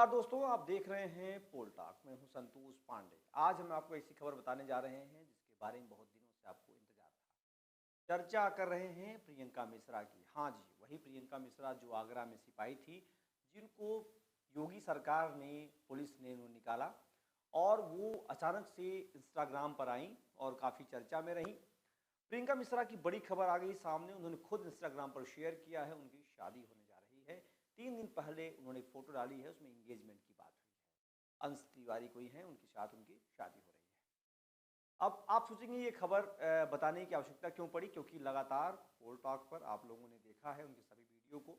नमस्कार दोस्तों, आप देख रहे हैं पोल टॉक। मैं हूं संतोष पांडे। आज हम आपको ऐसी खबर बताने जा रहे हैं जिसके बारे में बहुत दिनों से आपको इंतजार था। चर्चा कर रहे हैं प्रियंका मिश्रा की। हाँ जी, वही प्रियंका मिश्रा जो आगरा में सिपाही थी, जिनको योगी सरकार ने, पुलिस ने उन्हें निकाला और वो अचानक से इंस्टाग्राम पर आई और काफ़ी चर्चा में रहीं। प्रियंका मिश्रा की बड़ी खबर आ गई सामने। उन्होंने खुद इंस्टाग्राम पर शेयर किया है, उनकी शादी होने जा रही है। 3 दिन पहले उन्होंने एक फ़ोटो डाली है, उसमें एंगेजमेंट की बात हुई है। अंश तिवारी कोई है, उनके साथ उनकी शादी हो रही है। अब आप सोचेंगे ये खबर बताने की आवश्यकता क्यों पड़ी? क्योंकि लगातार पोल टॉक पर आप लोगों ने देखा है उनके सभी वीडियो को।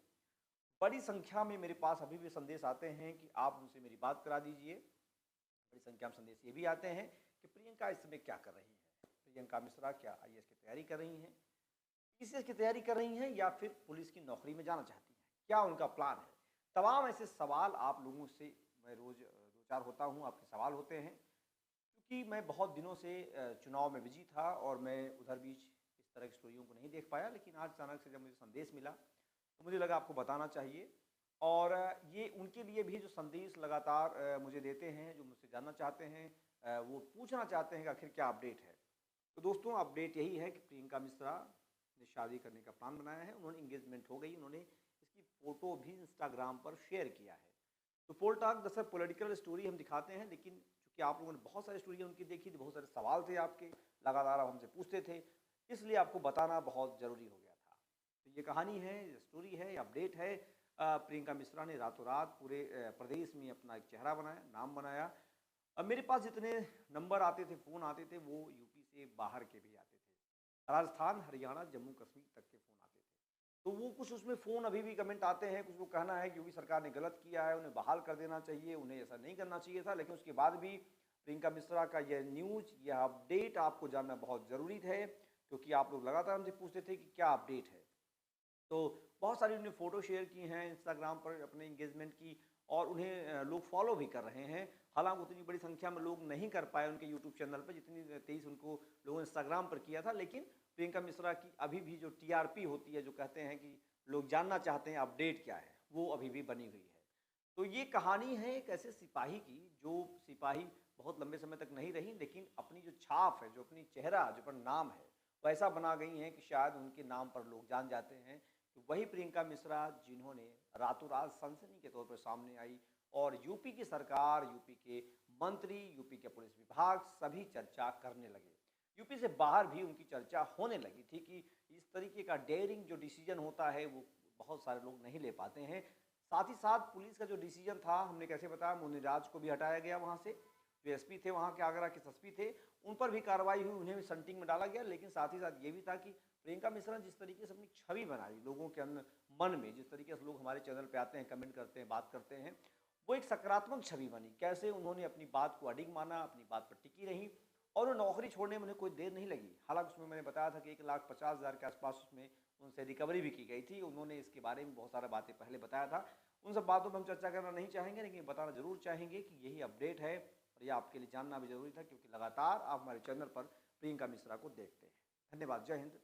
बड़ी संख्या में मेरे पास अभी भी संदेश आते हैं कि आप उनसे मेरी बात करा दीजिए। बड़ी संख्या में संदेश ये भी आते हैं कि प्रियंका इस समय क्या कर रही हैं? प्रियंका मिश्रा क्या आईएएस की तैयारी कर रही हैं, पीसीएस की तैयारी कर रही हैं या फिर पुलिस की नौकरी में जाना चाहती हैं? क्या उनका प्लान है? तमाम ऐसे सवाल आप लोगों से मैं रोज़ दो चार होता हूँ, आपके सवाल होते हैं। क्योंकि मैं बहुत दिनों से चुनाव में बिजी था और मैं उधर बीच इस तरह की स्टोरियों को नहीं देख पाया, लेकिन आज अचानक से जब मुझे संदेश मिला तो मुझे लगा आपको बताना चाहिए। और ये उनके लिए भी जो संदेश लगातार मुझे देते हैं, जो मुझसे जानना चाहते हैं, वो पूछना चाहते हैं कि आखिर क्या अपडेट है। तो दोस्तों, अपडेट यही है कि प्रियंका मिश्रा ने शादी करने का प्लान बनाया है। उन्होंने एंगेजमेंट हो गई, उन्होंने इसकी फ़ोटो भी इंस्टाग्राम पर शेयर किया है। तो पोल टॉक दरअसल पॉलिटिकल स्टोरी हम दिखाते हैं, लेकिन चूँकि आप लोगों ने बहुत सारी स्टोरी उनकी देखी थी, बहुत सारे सवाल थे आपके, लगातार आप हमसे पूछते थे, इसलिए आपको बताना बहुत ज़रूरी हो गया था। तो ये कहानी है, ये स्टोरी है, ये अपडेट है। प्रियंका मिश्रा ने रातों रात पूरे प्रदेश में अपना एक चेहरा बनाया, नाम बनाया। अब मेरे पास जितने नंबर आते थे, फ़ोन आते थे, वो यूपी से बाहर के भी आते थे। राजस्थान, हरियाणा, जम्मू कश्मीर तक के फ़ोन आते थे। तो वो कुछ उसमें फ़ोन अभी भी कमेंट आते हैं, कुछ वो कहना है कि योगी सरकार ने गलत किया है, उन्हें बहाल कर देना चाहिए, उन्हें ऐसा नहीं करना चाहिए था। लेकिन उसके बाद भी प्रियंका मिश्रा का यह न्यूज़, यह अपडेट आपको जानना बहुत ज़रूरी है, क्योंकि आप लोग लगातार हमसे पूछते थे कि क्या अपडेट है। तो बहुत सारी उन्होंने फ़ोटो शेयर की हैं इंस्टाग्राम पर अपने एंगेजमेंट की, और उन्हें लोग फॉलो भी कर रहे हैं। हालांकि उतनी बड़ी संख्या में लोग नहीं कर पाए उनके यूट्यूब चैनल पर जितनी तेज़ उनको लोगों ने इंस्टाग्राम पर किया था। लेकिन प्रियंका मिश्रा की अभी भी जो टीआरपी होती है, जो कहते हैं कि लोग जानना चाहते हैं अपडेट क्या है, वो अभी भी बनी हुई है। तो ये कहानी है एक ऐसे सिपाही की, जो सिपाही बहुत लंबे समय तक नहीं रही, लेकिन अपनी जो छाप है, जो अपनी चेहरा, जो अपना नाम है, वो ऐसा बना गई हैं कि शायद उनके नाम पर लोग जान जाते हैं कि वही प्रियंका मिश्रा जिन्होंने रातों रात सनसनी के तौर पर सामने आई और यूपी की सरकार, यूपी के मंत्री, यूपी के पुलिस विभाग सभी चर्चा करने लगे। यूपी से बाहर भी उनकी चर्चा होने लगी थी कि इस तरीके का डेयरिंग जो डिसीजन होता है, वो बहुत सारे लोग नहीं ले पाते हैं। साथ ही साथ पुलिस का जो डिसीजन था, हमने कैसे बताया, मुनिराज को भी हटाया गया वहाँ से। जो एसपी थे वहाँ के, आगरा के एसपी थे, उन पर भी कार्रवाई हुई, उन्हें भी सन्टिंग में डाला गया। लेकिन साथ ही साथ ये भी था कि प्रियंका मिश्रा जिस तरीके से अपनी छवि बनाई लोगों के अंदर, मन में, जिस तरीके से लोग हमारे चैनल पे आते हैं, कमेंट करते हैं, बात करते हैं, वो एक सकारात्मक छवि बनी। कैसे उन्होंने अपनी बात को अडिग माना, अपनी बात पर टिकी रही, और वो नौकरी छोड़ने में उन्हें कोई देर नहीं लगी। हालांकि उसमें मैंने बताया था कि 1,50,000 के आसपास उसमें उनसे रिकवरी भी की गई थी। उन्होंने इसके बारे में बहुत सारा बातें पहले बताया था। उन सब बातों पर हम चर्चा करना नहीं चाहेंगे, लेकिन बताना ज़रूर चाहेंगे कि यही अपडेट है, और यह आपके लिए जानना भी ज़रूरी था, क्योंकि लगातार आप हमारे चैनल पर प्रियंका मिश्रा को देखते हैं। धन्यवाद। जय हिंद।